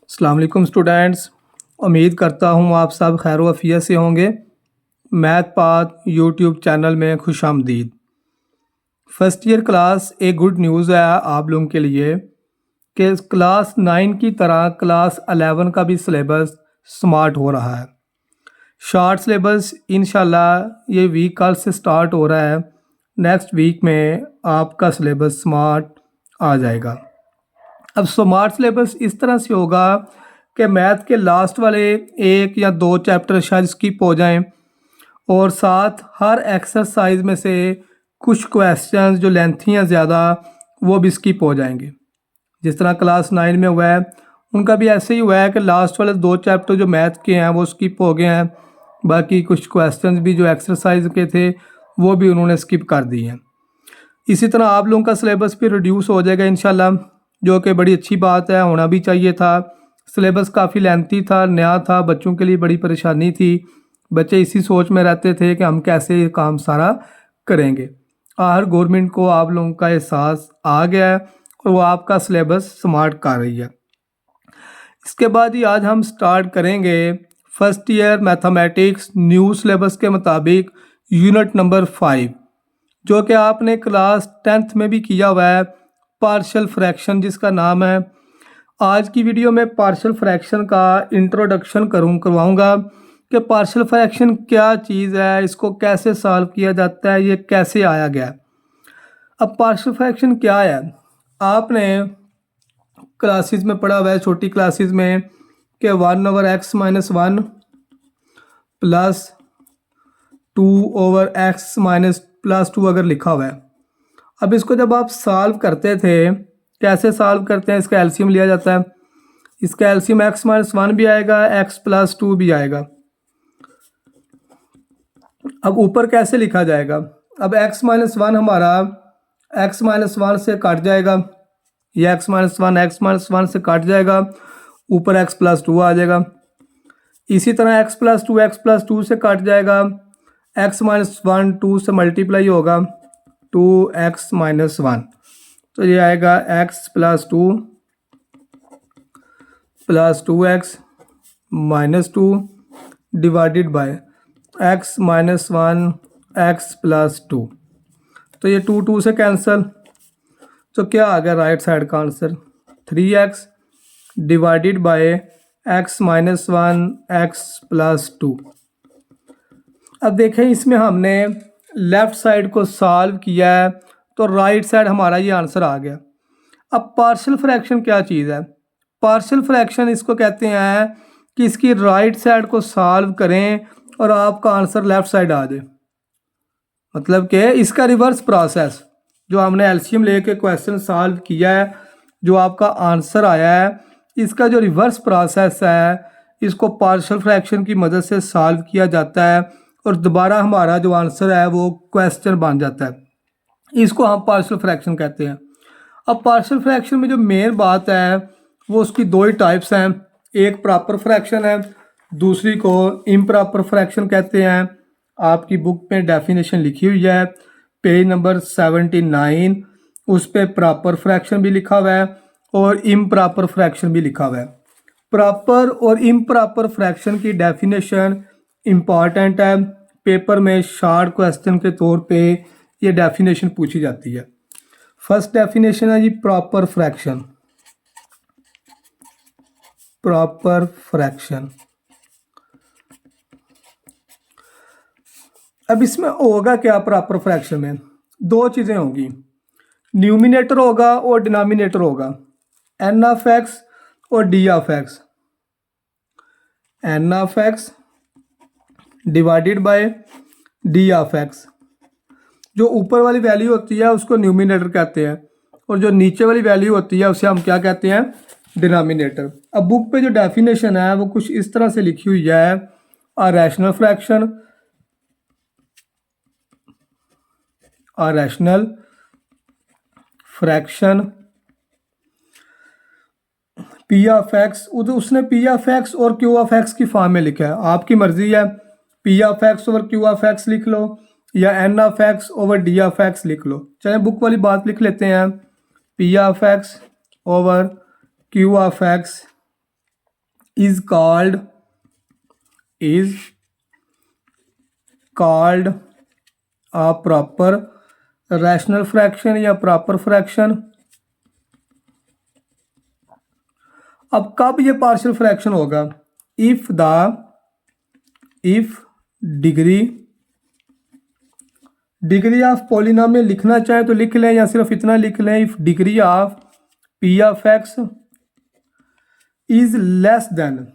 अस्सलाम वालेकुम स्टूडेंट्स। उम्मीद करता हूँ आप सब खैर वफ़ियत से होंगे। मैथ पाथ यूट्यूब चैनल में खुशामदीद। फ़र्स्ट ईयर क्लास एक गुड न्यूज़ है आप लोगों के लिए कि क्लास 9 की तरह क्लास 11 का भी सिलेबस स्मार्ट हो रहा है। शॉर्ट सिलेबस इंशाल्लाह ये वीक कल से स्टार्ट हो रहा है। नेक्स्ट वीक में आपका सिलेबस स्मार्ट आ जाएगा। अब स्मार्ट सिलेबस इस तरह से होगा कि मैथ के लास्ट वाले एक या दो चैप्टर शायद स्किप हो जाएं और साथ हर एक्सरसाइज में से कुछ क्वेश्चंस जो लेंथी हैं ज़्यादा वो भी स्किप हो जाएंगे। जिस तरह क्लास 9 में हुआ है उनका भी ऐसे ही हुआ है कि लास्ट वाले दो चैप्टर जो मैथ के हैं वो स्किप हो गए हैं। बाकी कुछ क्वेश्चंस भी जो एक्सरसाइज के थे वो भी उन्होंने स्किप कर दिए हैं। इसी तरह आप लोगों का सिलेबस भी रिड्यूस हो जाएगा इंशाल्लाह, जो कि बड़ी अच्छी बात है, होना भी चाहिए था। सिलेबस काफ़ी लेंथी था, नया था, बच्चों के लिए बड़ी परेशानी थी। बच्चे इसी सोच में रहते थे कि हम कैसे ये काम सारा करेंगे। हर गवर्नमेंट को आप लोगों का एहसास आ गया है और वो आपका सिलेबस स्मार्ट कर रही है। इसके बाद ही आज हम स्टार्ट करेंगे first year mathematics new syllabus के मुताबिक यूनिट नंबर 5, जो कि आपने क्लास 10th में भी किया हुआ है, पार्शियल फ्रैक्शन जिसका नाम है। आज की वीडियो में पार्शियल फ्रैक्शन का इंट्रोडक्शन करवाऊंगा कि पार्शियल फ्रैक्शन क्या चीज़ है, इसको कैसे सॉल्व किया जाता है, ये कैसे आया गया। अब पार्शियल फ्रैक्शन क्या है, आपने क्लासेस में पढ़ा हुआ है, छोटी क्लासेस में, कि 1/x-1 प्लस 2/x-+2 अगर लिखा हुआ है। अब इसको जब आप सॉल्व करते थे, कैसे सॉल्व करते हैं, इसका एलसीएम लिया जाता है। इसका एलसीएम x-1 भी आएगा, x+2 भी आएगा। अब ऊपर कैसे लिखा जाएगा, अब x-1 हमारा x-1 से कट जाएगा, ये x-1 से कट जाएगा, ऊपर x+2 आ जाएगा। इसी तरह x+2 से कट जाएगा, x-1 2 से मल्टीप्लाई होगा, 2x-1, तो ये आएगा x+2 + 2x-2 divided by x-1 x+2, तो ये 2 से कैंसिल, तो क्या आ गया राइट साइड का answer, 3x divided by x-1 x+2। अब देखें इसमें हमने लेफ़्ट साइड को सॉल्व किया है तो राइट साइड हमारा ये आंसर आ गया। अब पार्शियल फ्रैक्शन क्या चीज़ है, पार्शियल फ्रैक्शन इसको कहते हैं कि इसकी राइट साइड को सॉल्व करें और आपका आंसर लेफ़्ट साइड आ जाए। मतलब कि इसका रिवर्स प्रोसेस, जो हमने एलसीएम लेके क्वेश्चन सॉल्व किया है, जो आपका आंसर आया है, इसका जो रिवर्स प्रोसेस है इसको पार्शियल फ्रैक्शन की मदद से सॉल्व किया जाता है और दोबारा हमारा जो आंसर है वो क्वेश्चन बन जाता है। इसको हम पार्शियल फ्रैक्शन कहते हैं। अब पार्शियल फ्रैक्शन में जो मेन बात है वो उसकी दो ही टाइप्स हैं, एक प्रॉपर फ्रैक्शन है, दूसरी को इम्प्रॉपर फ्रैक्शन कहते हैं। आपकी बुक में डेफिनेशन लिखी हुई है, पेज नंबर 79, उस पर प्रॉपर फ्रैक्शन भी लिखा हुआ है और इम्प्रॉपर फ्रैक्शन भी लिखा हुआ है। प्रॉपर और इम्प्रॉपर फ्रैक्शन की डेफिनेशन इम्पॉर्टेंट है, पेपर में शॉर्ट क्वेश्चन के तौर पे ये डेफिनेशन पूछी जाती है। फर्स्ट डेफिनेशन है जी प्रॉपर फ्रैक्शन। प्रॉपर फ्रैक्शन, अब इसमें होगा क्या, प्रॉपर फ्रैक्शन में दो चीज़ें होंगी, न्यूमिनेटर होगा और डिनोमिनेटर होगा, n(x) और d(x), n(x) divided by d(x). जो ऊपर वाली वैल्यू होती है उसको न्यूमिनेटर कहते हैं और जो नीचे वाली वैल्यू होती है उसे हम क्या कहते हैं, डिनोमिनेटर। अब बुक पे जो डेफिनेशन है वो कुछ इस तरह से लिखी हुई है, a rational fraction, a rational fraction p(x), उसने p(x) और q(x) की फॉर्म में लिखा है, आपकी मर्जी है, p(x) ओवर q(x) लिख लो या n(x) ओवर d(x) लिख लो। चले बुक वाली बात लिख लेते हैं, p(x) over q(x) is called a proper rational fraction या प्रॉपर फ्रैक्शन। अब कब ये पार्शियल फ्रैक्शन होगा? इफ डिग्री ऑफ पॉलिनोमियल लिखना चाहे तो लिख लें, या सिर्फ इतना लिख लें, if degree of P of x is less than,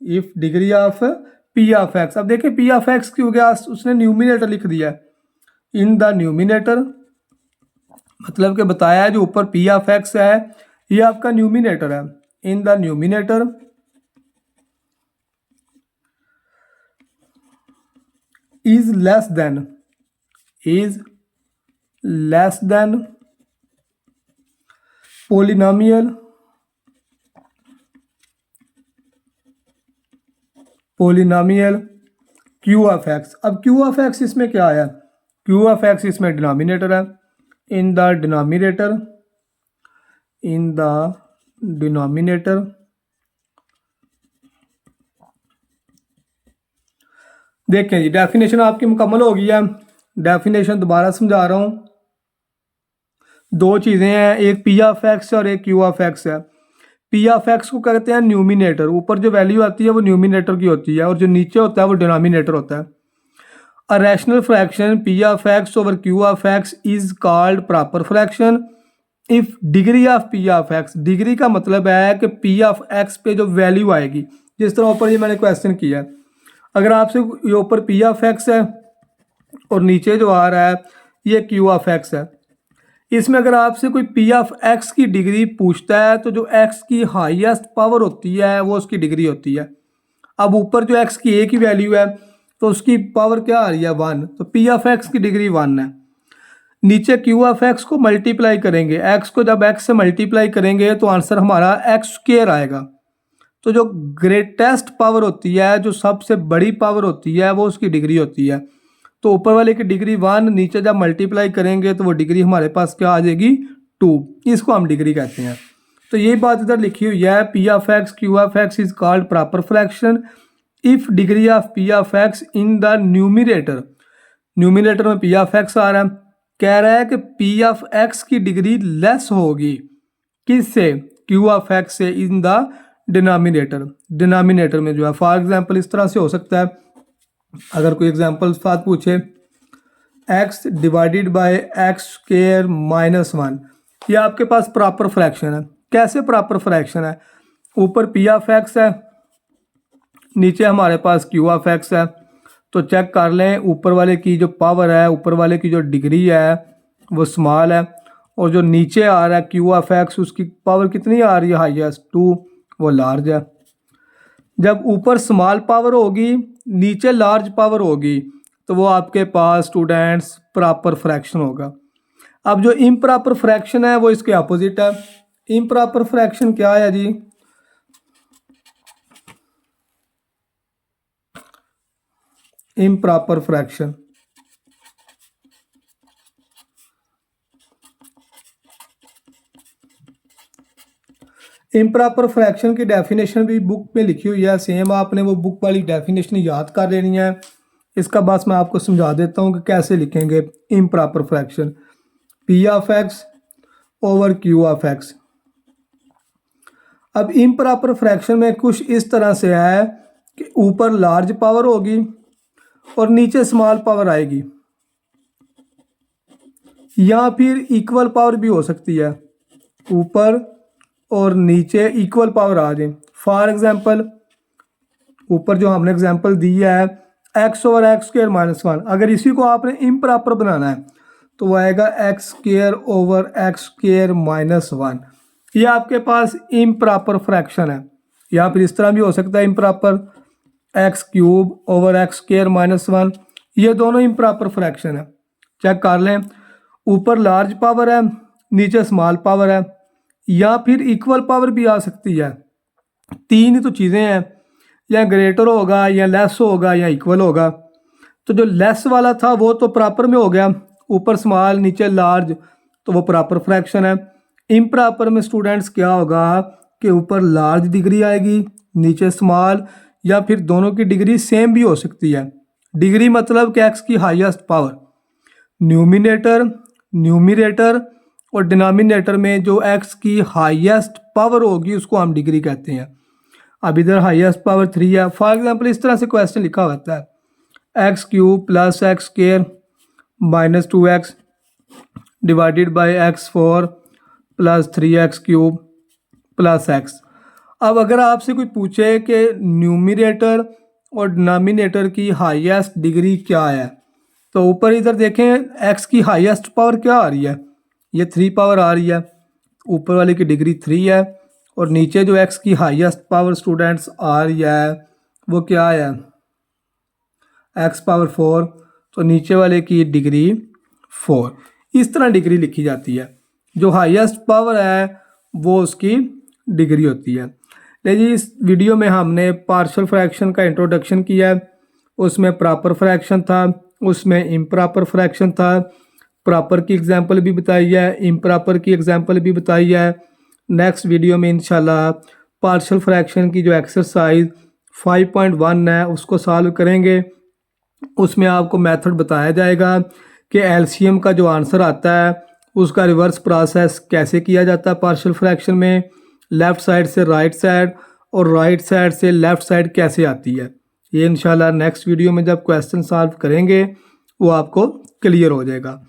if degree of P of x. अब देखिए पी ऑफ एक्स की हो गया, उसने न्यूमिनेटर लिख दिया इन द न्यूमिनेटर, मतलब कि बताया है जो ऊपर पी ऑफ एक्स है ये आपका न्यूमिनेटर है। In the numerator is less than polynomial Q of x. अब क्यू ऑफ एक्स इसमें क्या आया? क्यू ऑफ एक्स इसमें डिनोमिनेटर है। इन द डिनोमिनेटर देखें जी, डेफिनेशन आपकी मुकम्मल हो गई है। डेफिनेशन दोबारा समझा रहा हूँ। दो चीज़ें हैं, एक पी ऑफ एक्स और एक क्यू ऑफ एक्स है। पी ऑफ एक्स को कहते हैं न्यूमिनेटर, ऊपर जो वैल्यू आती है वो न्यूमिनेटर की होती है और जो नीचे होता है वो डिनोमिनेटर होता है। A rational fraction P of x over Q of x is called proper fraction if degree of P of x, degree का मतलब है कि पी ऑफ एक्स पे जो वैल्यू आएगी, जिस तरह ऊपर ये मैंने क्वेश्चन किया है, अगर आपसे ये ऊपर पी ऑफ एक्स है और नीचे जो आ रहा है ये क्यू ऑफ एक्स है, इसमें अगर आपसे कोई पी ऑफ एक्स की डिग्री पूछता है तो जो एक्स की हाईएस्ट पावर होती है वो उसकी डिग्री होती है। अब ऊपर जो एक्स की ए की वैल्यू है तो उसकी पावर क्या आ रही है? 1, तो पी ऑफ एक्स की डिग्री 1 है। नीचे क्यू ऑफ एक्स को मल्टीप्लाई करेंगे, एक्स को जब एक्स से मल्टीप्लाई करेंगे तो आंसर हमारा एक्स स्क्वायर आएगा। तो जो ग्रेटेस्ट पावर होती है, जो सबसे बड़ी पावर होती है, वो उसकी डिग्री होती है। तो ऊपर वाले की डिग्री 1, नीचे जब मल्टीप्लाई करेंगे तो वो डिग्री हमारे पास क्या आ जाएगी? 2। इसको हम डिग्री कहते हैं। तो ये बात इधर लिखी हुई है, P of x Q of x is called proper fraction if degree of P of x in the numerator में पी ऑफ एक्स आ रहा है, कह रहा है कि पी ऑफ एक्स की डिग्री लेस होगी किससे? क्यू ऑफ एक्स से इन द डिनोमिनेटर में जो है। फॉर एग्जांपल इस तरह से हो सकता है, अगर कोई एग्जांपल साथ पूछे x divided by x square minus 1, ये आपके पास प्रॉपर फ्रैक्शन है। कैसे प्रॉपर फ्रैक्शन है? ऊपर पी ऑफ एक्स है, नीचे हमारे पास क्यू ऑफ एक्स है। तो चेक कर लें, ऊपर वाले की जो पावर है, ऊपर वाले की जो डिग्री है वो स्मॉल है, और जो नीचे आ रहा है क्यू ऑफ एक्स उसकी पावर कितनी आ रही है? हाईएस्ट 2, वो लार्ज है। जब ऊपर स्मॉल पावर होगी नीचे लार्ज पावर होगी तो वो आपके पास स्टूडेंट्स प्रॉपर फ्रैक्शन होगा। अब जो इम्प्रॉपर फ्रैक्शन है वो इसके अपोजिट है। इम्प्रॉपर फ्रैक्शन क्या है जी? इम्प्रॉपर फ्रैक्शन इम्प्रॉपर फ्रैक्शन की डेफिनेशन भी बुक में लिखी हुई है, सेम आपने वो बुक वाली डेफिनेशन याद कर लेनी है। इसका बस मैं आपको समझा देता हूँ कि कैसे लिखेंगे improper fraction. P of x over Q of x. अब इम्प्रॉपर फ्रैक्शन में कुछ इस तरह से है कि ऊपर लार्ज पावर होगी और नीचे स्मॉल पावर आएगी, या फिर इक्वल पावर भी हो सकती है, ऊपर और नीचे इक्वल पावर आ जाए। फॉर एग्जांपल ऊपर जो हमने एग्जांपल दी है x over x square minus 1, अगर इसी को आपने इम्प्रॉपर बनाना है तो वो आएगा x square over x square minus 1। ये आपके पास इम्प्रॉपर फ्रैक्शन है। या फिर इस तरह भी हो सकता है improper, x cube over x square minus 1। ये दोनों इम्प्रॉपर फ्रैक्शन है। चेक कर लें, ऊपर लार्ज पावर है नीचे स्मॉल पावर है, या फिर इक्वल पावर भी आ सकती है। तीन ही तो चीज़ें हैं, या ग्रेटर होगा या लेस होगा या इक्वल होगा। तो जो लेस वाला था वो तो प्रॉपर में हो गया, ऊपर स्मॉल नीचे लार्ज, तो वो प्रॉपर फ्रैक्शन है। इम्प्रॉपर में स्टूडेंट्स क्या होगा कि ऊपर लार्ज डिग्री आएगी नीचे स्मॉल, या फिर दोनों की डिग्री सेम भी हो सकती है। डिग्री मतलब कि एक्स की हाईएस्ट पावर। न्यूमिनेटर और डिनोमिनेटर में जो एक्स की हाईएस्ट पावर होगी उसको हम डिग्री कहते हैं। अब इधर हाईएस्ट पावर 3 है। फॉर एग्जांपल इस तरह से क्वेश्चन लिखा होता है x cube plus x square minus 2x divided by x4 plus 3x cube plus x। अब अगर आपसे कोई पूछे कि न्यूमिनेटर और डिनोमिनेटर की हाईएस्ट डिग्री क्या है, तो ऊपर इधर देखें x की हाईएस्ट पावर क्या आ रही है, ये 3 पावर आ रही है, ऊपर वाले की डिग्री 3 है, और नीचे जो x की हाईएस्ट पावर स्टूडेंट्स आ रही है वो क्या है, x पावर 4, तो नीचे वाले की डिग्री 4। इस तरह डिग्री लिखी जाती है। जो हाईएस्ट पावर है वो उसकी डिग्री होती है। लेकिन इस वीडियो में हमने पार्शियल फ्रैक्शन का इंट्रोडक्शन किया है। उसमें प्रॉपर फ्रैक्शन था, उसमें इम्प्रॉपर फ्रैक्शन था, प्रॉपर की एग्जांपल भी बताई है, इम्प्रॉपर की एग्जांपल भी बताई है। नेक्स्ट वीडियो में इंशाल्लाह पार्शियल फ्रैक्शन की जो एक्सरसाइज 5.1 है उसको सॉल्व करेंगे। उसमें आपको मेथड बताया जाएगा कि एलसीएम का जो आंसर आता है उसका रिवर्स प्रोसेस कैसे किया जाता है पार्शियल फ्रैक्शन में, लेफ़्ट साइड से राइट साइड और राइट साइड से लेफ़्ट साइड कैसे आती है। ये इंशाल्लाह नेक्स्ट वीडियो में जब क्वेश्चन सॉल्व करेंगे वो आपको क्लियर हो जाएगा।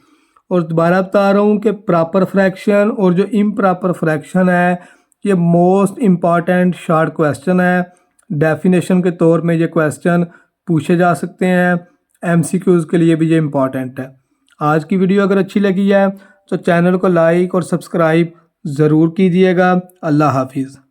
और दोबारा बता रहा हूँ कि प्रॉपर फ्रैक्शन और जो इम्प्रॉपर फ्रैक्शन है ये मोस्ट इम्पॉर्टेंट शॉर्ट क्वेश्चन है। डेफिनेशन के तौर में ये क्वेश्चन पूछे जा सकते हैं, एमसीक्यूज़ के लिए भी ये इम्पॉर्टेंट है। आज की वीडियो अगर अच्छी लगी है तो चैनल को लाइक और सब्सक्राइब ज़रूर कीजिएगा। अल्लाह हाफिज़।